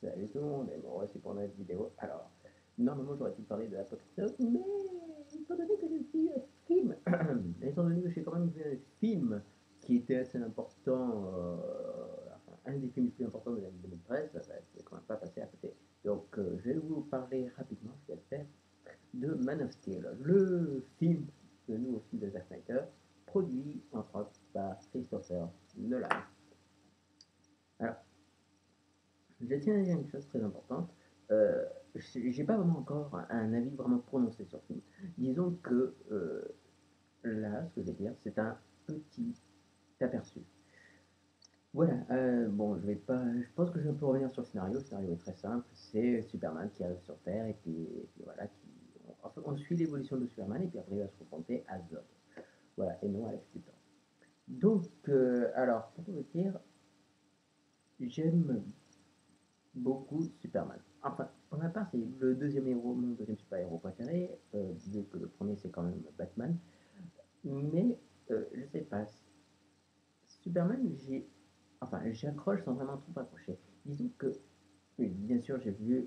Salut tout le monde, et bon, voici pour notre vidéo. Alors, normalement j'aurais dû parler de Apocalypse, mais étant donné que j'ai vu un film, étant donné que j'ai quand même vu un film qui était assez important, enfin, un des films les plus importants de l'année 2013, ça va c'est quand même pas passé à côté. Donc, je vais vous parler rapidement, je vais le faire, de Man of Steel, le film, le nouveau film de Zack Snyder, produit entre autres par Christopher Nolan. Alors, je tiens à dire une chose très importante. Euh, j'ai pas vraiment encore un avis vraiment prononcé sur le film. Disons que là, ce que je vais dire, c'est un petit aperçu. Voilà, bon, je vais pas. Je pense que je peux revenir sur le scénario. Le scénario est très simple. C'est Superman qui arrive sur Terre et puis voilà, enfin, on suit l'évolution de Superman et puis après il va se confronter à Zod. Voilà, et non à Lex Luthor. Donc, alors, pour vous dire, j'aime beaucoup Superman. Enfin, pour ma part, c'est le deuxième héros, mon deuxième super-héros préféré, vu que le premier c'est quand même Batman. Mais je sais pas, Superman, j'accroche sans vraiment trop accrocher. Disons que, oui, bien sûr, j'ai vu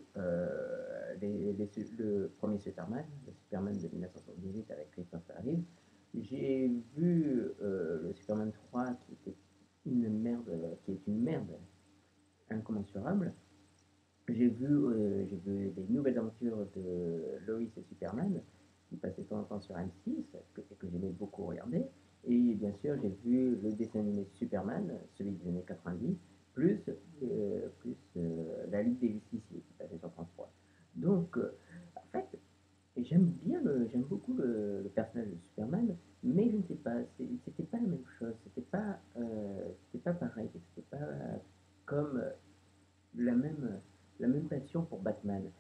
le premier Superman, le Superman de 1978 avec Christopher Reeve. J'ai vu le Superman 3 qui était une merde, qui est une merde incommensurable. J'ai vu les nouvelles aventures de Lois et Superman, qui passaient de temps en temps sur M6, que j'aimais beaucoup regarder. Et bien sûr, j'ai vu le dessin animé Superman, celui des années 90, plus la Ligue des Justiciers, qui passait sur France 3. Donc, en fait, j'aime beaucoup le personnage de Superman, mais je ne sais pas, c'était pas la même chose, c'était pas pareil, c'était pas comme la même, la même passion pour Batman.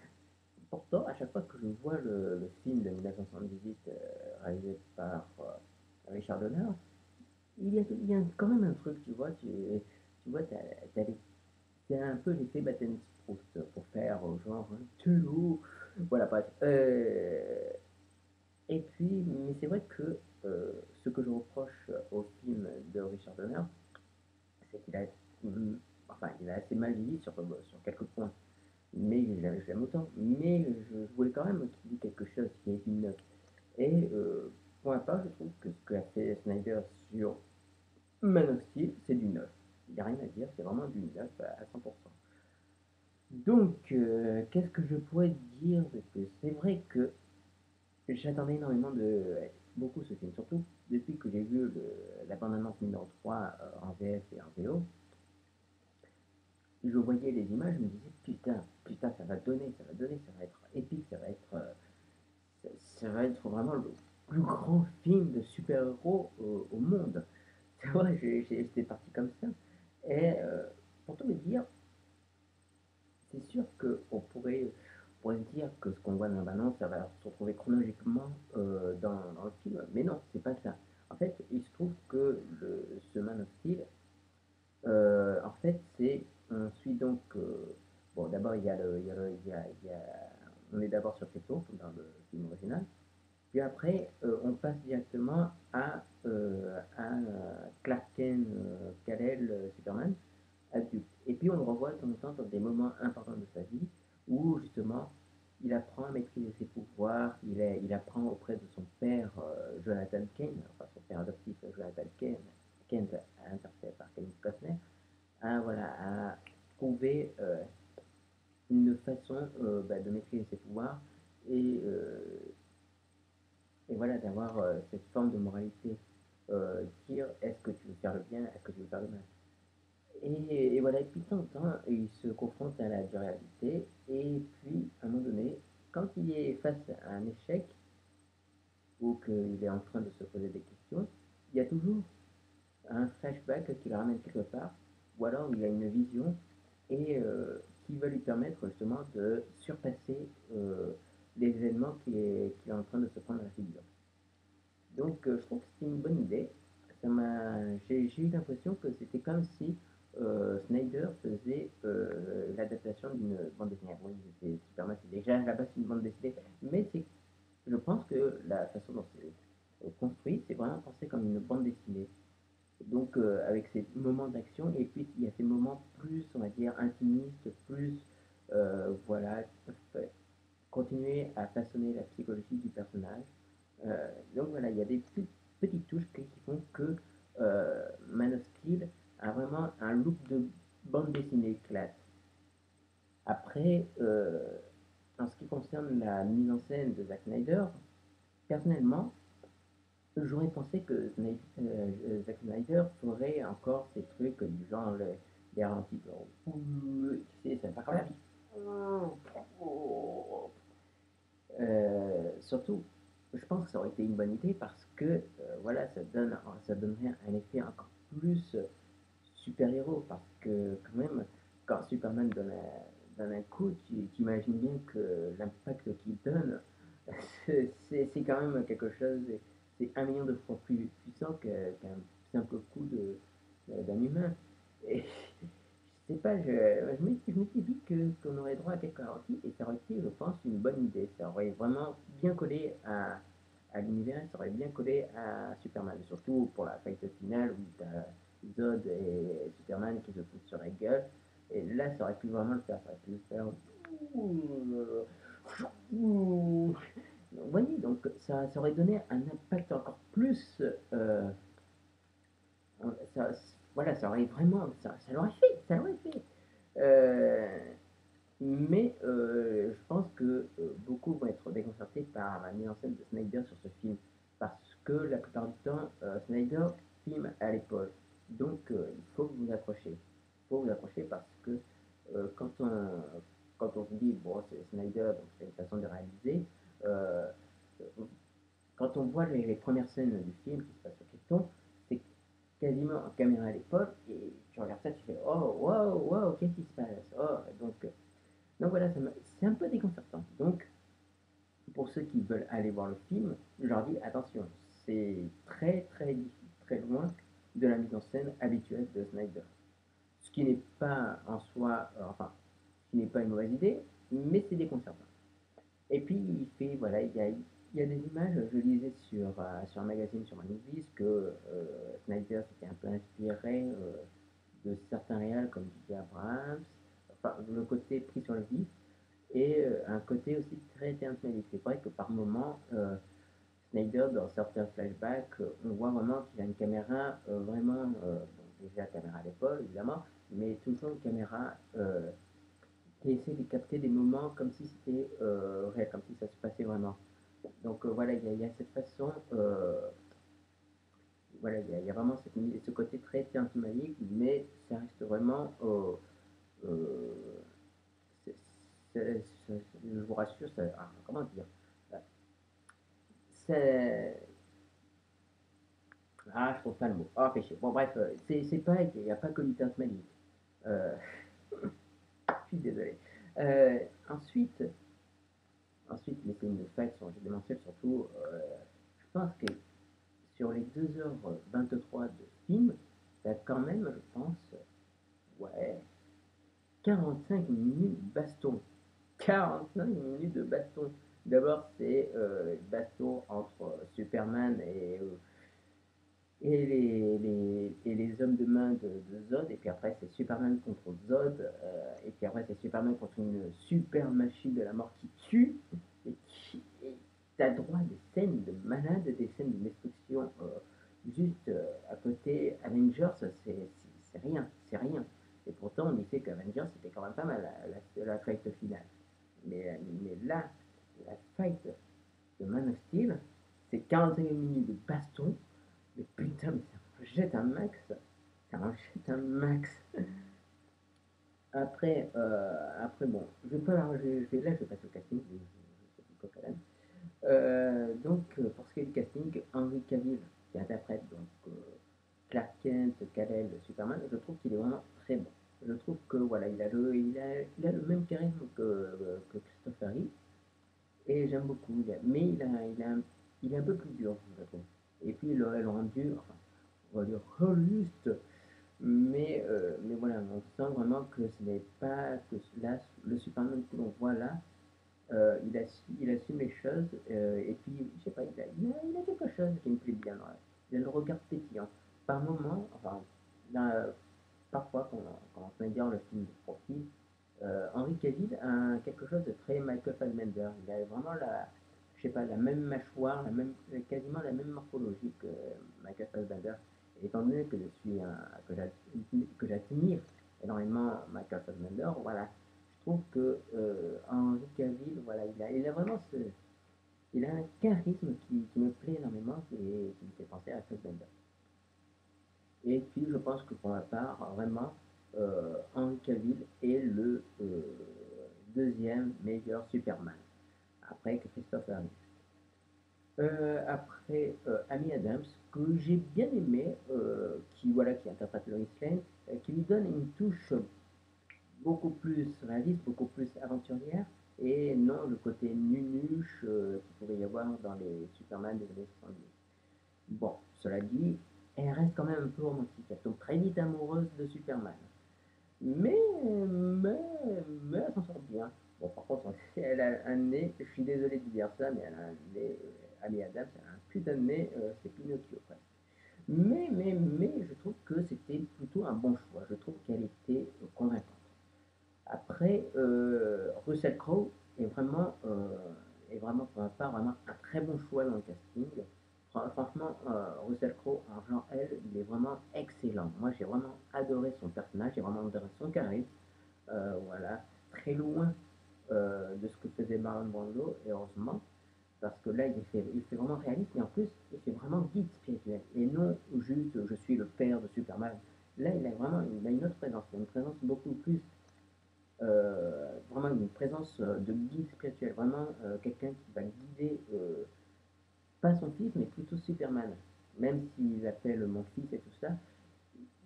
Pourtant, à chaque fois que je vois le film de 1978 réalisé par Richard Donner, il y a quand même un truc, tu vois, tu vois, t'as un peu l'effet Batten-Proust pour faire genre Tulou, voilà, bref. Et puis, mais c'est vrai que ce que je reproche au film de Richard Donner, c'est qu'il a, enfin, il a assez mal vieilli sur quelques points. Mais je l'aime autant. Mais je voulais quand même qu'il y ait quelque chose qui est du neuf. Et pour ma part, je trouve que ce qu'a fait Snyder sur Man of Steel, c'est du neuf. Il n'y a rien à dire, c'est vraiment du neuf à 100%. Donc, qu'est-ce que je pourrais dire de plus? C'est vrai que j'attendais énormément beaucoup ce film, surtout depuis que j'ai vu la bande-annonce numéro 3 en VF et en VO. Je voyais les images, je me disais putain, ça va donner, ça va être épique, ça va être vraiment le plus grand film de super-héros au monde. Tu vois, j'étais parti comme ça. Et pour tout me dire, c'est sûr pourrait se dire que ce qu'on voit dans la balance, ça va se retrouver chronologiquement dans le film. Mais non, c'est pas ça. En fait, il se trouve que ce Man of Steel, en fait, on suit donc, bon, d'abord, on est d'abord sur Krypton, comme dans le film original. Puis après, on passe directement à Clark Kent, Kal-El, Superman, adulte. Et puis on le revoit de temps en temps dans des moments importants de sa vie où justement il apprend à maîtriser ses pouvoirs, il apprend auprès de son père Jonathan Kent, enfin son père adoptif Jonathan Kent interprété par Kevin Costner, à trouver une façon de maîtriser ses pouvoirs et, euh, et voilà, d'avoir cette forme de moralité. Dire est-ce que tu veux faire le bien, est-ce que tu veux faire le mal. Et voilà, et puis de temps en temps, il se confronte à la dure réalité, et puis à un moment donné, quand il est face à un échec, ou qu'il est en train de se poser des questions, il y a toujours un flashback qui le ramène quelque part, ou alors il a une vision, et qui va lui permettre justement de surpasser les événements qu'il est en train de se prendre à la figure. Donc, je trouve que c'était une bonne idée. J'ai eu l'impression que c'était comme si Snyder faisait l'adaptation d'une bande dessinée. Oui, c'est Superman, c'est déjà à la base une bande dessinée, mais je pense que la façon dont c'est construit, c'est vraiment pensé comme une bande dessinée. Donc, avec ces moments d'action, et puis il y a ces moments plus, on va dire, intimistes, plus voilà, continuer à façonner la psychologie du personnage. Donc voilà, il y a des petites touches qui font que Man of Steel a vraiment un look de bande dessinée classe. Après, en ce qui concerne la mise en scène de Zack Snyder, personnellement, j'aurais pensé que Zack Snyder ferait encore ces trucs du genre les ralentis, genre, tu sais, ça va comme la vie. Surtout, je pense que ça aurait été une bonne idée parce que voilà, ça donnerait un effet encore plus super-héros. Parce que quand même, quand Superman donne un coup, tu imagines bien que l'impact qu'il donne, c'est quand même quelque chose, c'est un million de fois plus puissant qu'un simple coup d'un humain. Et je sais pas, je m'étais dit qu'on aurait droit à quelques ralentis et ça aurait été, je pense, une bonne idée. Ça aurait vraiment bien collé à l'univers, ça aurait bien collé à Superman. Surtout pour la fight finale où tu as Zod et Superman qui se foutent sur la gueule. Et là, ça aurait pu vraiment le faire. Ça aurait pu le faire. Vous voyez, donc ça aurait donné un impact encore plus. Ça, voilà, ça aurait vraiment. Ça l'aurait fait. Ça l'aurait fait. Euh, mais je pense que beaucoup vont être déconcertés par la mise en scène de Snyder sur ce film. Parce que la plupart du temps, Snyder filme à l'épaule. Donc il faut vous accrocher. Il faut vous accrocher parce que euh, quand, on, quand on se dit, bon, c'est Snyder, donc c'est une façon de réaliser, euh, quand on voit les premières scènes du film qui se passent sur Krypton, c'est quasiment en caméra à l'épaule et tu regardes ça, tu fais, oh, wow, wow, qu'est-ce qui se passe? Oh, donc voilà, c'est un peu déconcertant. Donc, pour ceux qui veulent aller voir le film, je leur dis attention, c'est très très loin de la mise en scène habituelle de Snyder. Ce qui n'est pas en soi, enfin, ce qui n'est pas une mauvaise idée, mais c'est déconcertant. Et puis, voilà, il y a des images, je lisais sur un magazine, sur Movies, que Snyder s'était un peu inspiré de certains réals comme J.J. Abrams, enfin, le côté pris sur le vif, et un côté aussi très théâtralique. C'est vrai que par moments, Snyder, dans certains flashbacks, on voit vraiment qu'il a une caméra vraiment, bon, déjà caméra à l'épaule évidemment, mais toujours une caméra qui essaie de capter des moments comme si c'était réel, comme si ça se passait vraiment. Donc voilà, il y a cette façon, voilà, il y a vraiment ce côté très théâtralique, mais ça reste vraiment euh, je vous rassure, comment dire, c'est, je trouve pas le mot. Ah, fait chier. Bon, bref, c'est pas, il n'y a pas que du Tasmanie. Euh, je suis désolé. Euh, ensuite, ensuite, les scènes de fight sont démentielles, surtout, je pense que sur les 2h23 de film, il y a quand même, je pense, ouais, 45 minutes de baston. 45 minutes de baston. D'abord, c'est baston entre Superman et les hommes de main de Zod, et puis après c'est Superman contre Zod, et puis après c'est Superman contre une super machine de la mort qui tue, et t'as droit à des scènes de malade, des scènes de destruction, juste à côté Avengers, c'est rien, c'est rien. Et pourtant on disait qu'Avengers c'était quand même pas mal la fight finale. Mais là, la fight de Man of Steel, c'est 45 minutes de baston, mais putain, mais ça en jette un max. Ça en jette un max. Après bon, je vais pas là, je vais passer au casting, je suis coq à l'âne. Pour ce qui est du casting, Henry Cavill, qui interprète Clark Kent, Kal-El, Superman, je trouve qu'il est vraiment très bon. Je trouve que voilà, il a le même charisme que Christopher Reeve, et j'aime beaucoup. Mais il est un peu plus dur, je trouve. Et puis le rendu, enfin, on va dire robuste, mais voilà, on sent vraiment que ce n'est pas que là, le Superman que l'on voit là, il assume les choses, et puis, je sais pas, il a quelque chose qui me plaît bien. Ouais. Il a le regard pétillant. Par moment, enfin, là, parfois, quand on regarde le film de profil, Henry Cavill a quelque chose de très Michael Fassbender. Il a vraiment je sais pas, la même mâchoire, quasiment la même morphologie que Michael Fassbender. Et étant donné que que j'admire énormément Michael Fassbender, voilà, je trouve que Henry Cavill, voilà, il a vraiment il a un charisme qui me plaît énormément et qui me fait penser à Fassbender. Et puis, je pense que pour ma part, vraiment, Henry Cavill est le deuxième meilleur Superman, après que Christopher Reeve. Après, Amy Adams, que j'ai bien aimé, qui interprète Lois Lane, qui lui donne une touche beaucoup plus réaliste, beaucoup plus aventurière, et non le côté nunuche qu'il pouvait y avoir dans les Superman des années 70. Bon, cela dit, elle reste quand même un peu romantique. Elle tombe très vite amoureuse de Superman. Mais, mais, mais elle s'en sort bien. Bon, par contre, elle a un nez, je suis désolé de dire ça, mais elle a un nez, Amy Adams, elle a un putain de nez, c'est Pinocchio presque. Mais, je trouve que c'était plutôt un bon choix. Je trouve qu'elle était convaincante. Après, Russell Crowe est vraiment pour ma part vraiment un très bon choix dans le casting. Franchement, Russell Crowe en genre elle, il est vraiment excellent. Moi, j'ai vraiment adoré son personnage, j'ai vraiment adoré son charisme. Voilà, très loin de ce que faisait Marlon Brando, et heureusement, parce que là, il fait vraiment réaliste, mais en plus, il fait vraiment guide spirituel, et non juste je suis le père de Superman. Là, il a une autre présence, une présence beaucoup plus vraiment une présence de guide spirituel, vraiment quelqu'un qui va guider, pas son fils, mais plutôt Superman. Même s'il l'appelle mon fils et tout ça,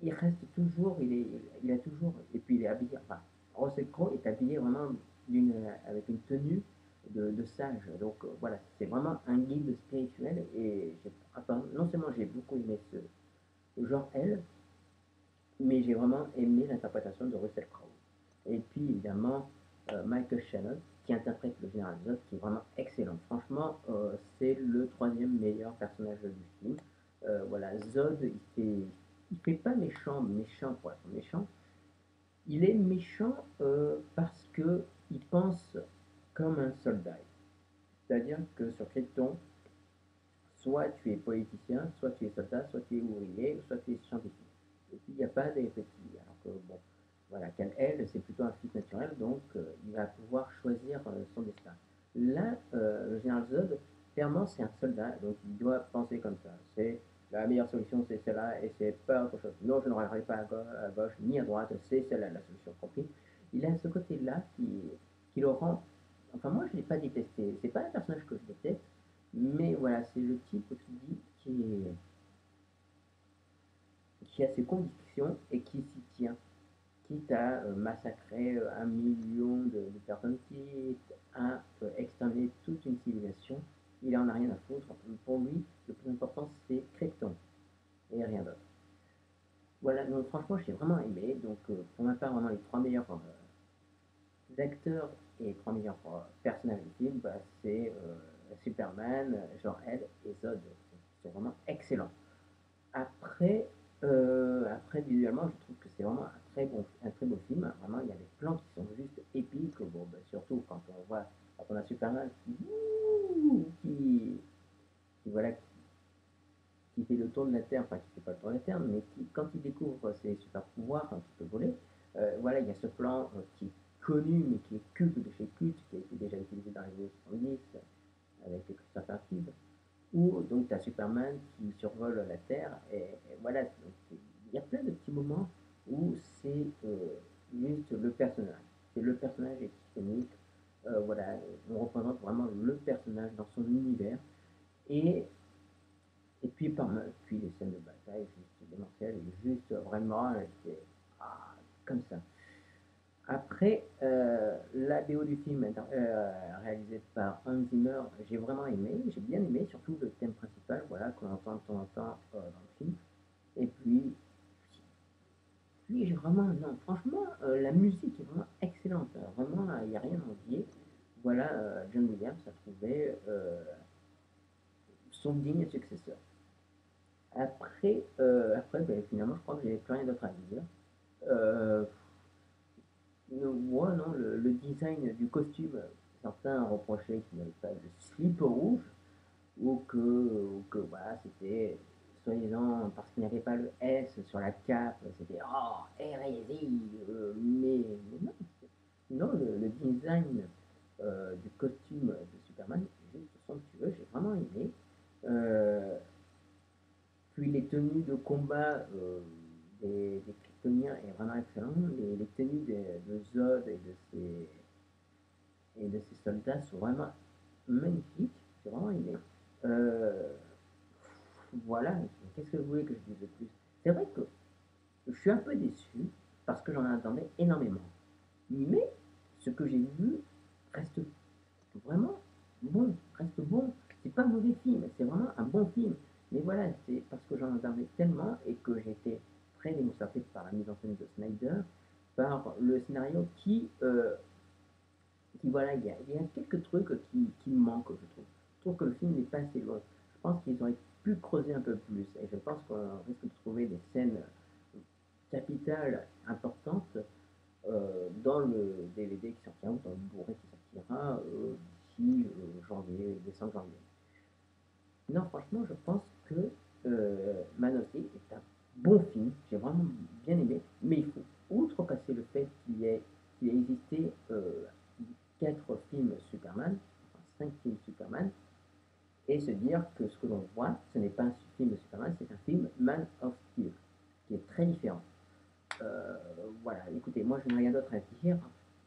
il reste toujours, il a toujours, et puis il est habillé, enfin, Russell Crowe est habillé vraiment avec une tenue de sage. Donc voilà, c'est vraiment un guide spirituel, et enfin, non seulement j'ai beaucoup aimé ce genre elle, mais j'ai vraiment aimé l'interprétation de Russell Crowe. Et puis évidemment, Michael Shannon, qui interprète le général Zod, qui est vraiment excellent. Franchement, c'est le troisième meilleur personnage du film. Voilà, Zod, il fait pas méchant pour être méchant. Il est méchant parce que il pense comme un soldat. C'est-à-dire que sur Krypton, soit tu es politicien, soit tu es soldat, soit tu es ouvrier, soit tu es scientifique. Et puis il n'y a pas des petits. Alors que bon, voilà, elle, c'est plutôt un fils naturel, donc il va pouvoir choisir son destin. Là, le général Zod, clairement, c'est un soldat, donc il doit penser comme ça. C'est la meilleure solution, c'est celle-là, et c'est pas autre chose. Non, je ne regarderai pas à gauche ni à droite, c'est celle-là la solution compris. Il a ce côté-là qui le rend. Enfin, moi, je ne l'ai pas détesté. C'est pas un personnage que je déteste, mais voilà, c'est le type que tu dis qui a ses convictions et qui s'y tient, quitte à massacrer 1 million de personnes, quitte à exterminer toute une civilisation. Il en a rien à foutre. Pour lui, le plus important, c'est Krypton et rien d'autre. Voilà, donc franchement, j'ai vraiment aimé. Donc, pour ma part, vraiment, les trois meilleurs acteurs et les trois meilleurs personnages du film, bah, c'est Superman, Jor-El et Zod. C'est vraiment excellent. Après, après, visuellement, je trouve que c'est vraiment un très beau film. Vraiment, il y a des plans qui sont juste épiques. Bon, bah, surtout quand on a Superman voilà, qui fait le tour de la Terre, enfin qui fait pas le tour de la Terre, mais quand il découvre ses super pouvoirs, quand il peut voler, voilà, il y a ce plan qui est connu, mais qui est culte de chez culte, qui a été déjà utilisé dans les années 70 avec Christopher Reeve, où donc tu as Superman qui survole la Terre, et voilà, donc, il y a plein de petits moments où c'est juste le personnage. C'est le personnage est iconique, voilà, on représente vraiment le personnage dans son univers, et, puis les scènes de bataille, juste démentielles, juste vraiment, ah, comme ça. Après, la BO du film réalisée par Hans Zimmer, j'ai vraiment aimé, j'ai bien aimé, surtout le thème principal, voilà, qu'on entend de temps en temps dans le film. Et puis j'ai vraiment, non, franchement, la musique est vraiment excellente, vraiment, il n'y a rien à dire. Voilà, John Williams a trouvé son digne successeur. Après ben, finalement, je crois que j'avais plus rien d'autre à dire. Euh, moi, non, le design du costume, certains reprochaient qu'il n'y avait pas de slip rouge, ou que voilà, c'était soi-disant parce qu'il n'y avait pas le S sur la cape, c'était oh, hérésie, mais non, non le design du costume de Superman est juste somptueux, j'ai vraiment aimé. Euh, Puis les tenues de combat des Kryptoniens est vraiment excellent. Les tenues de Zod et de ses soldats sont vraiment magnifiques. J'ai vraiment aimé. Euh, voilà, qu'est-ce que vous voulez que je dise de plus? C'est vrai que je suis un peu déçu parce que j'en attendais énormément. Mais ce que j'ai vu reste vraiment bon, reste bon. C'est pas un mauvais film, c'est vraiment un bon film. Mais voilà, c'est parce que j'en attendais tellement et que j'étais très déconcerté par la mise en scène de Snyder, par le scénario qui voilà, il y a quelques trucs qui me manquent, je trouve. Je trouve que le film n'est pas assez long. Je pense qu'ils auraient pu creuser un peu plus. Et je pense qu'on risque de trouver des scènes capitales importantes dans le DVD qui sortira ou dans le Blu-ray qui sortira d'ici janvier, décembre, janvier. Non, franchement, je pense que Man of Steel est un bon film. J'ai vraiment bien aimé. Mais il faut outrepasser le fait qu'il ait existé 4 films Superman, enfin 5 films Superman, et se dire que ce que l'on voit, ce n'est pas un film de Superman, c'est un film Man of Steel, qui est très différent. Euh, voilà, écoutez, moi je n'ai rien d'autre à dire,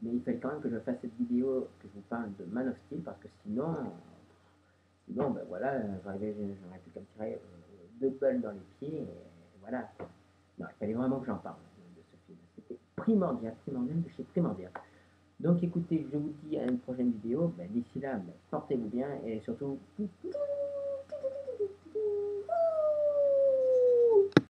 mais il fallait quand même que je fasse cette vidéo, que je vous parle de Man of Steel, parce que sinon ben voilà, j'aurais pu comme tirer 2 balles dans les pieds, et voilà. Non, il fallait vraiment que j'en parle de ce film. C'était primordial, primordial de chez primordial. Donc écoutez, je vous dis à une prochaine vidéo. Ben, d'ici là, ben, portez-vous bien et surtout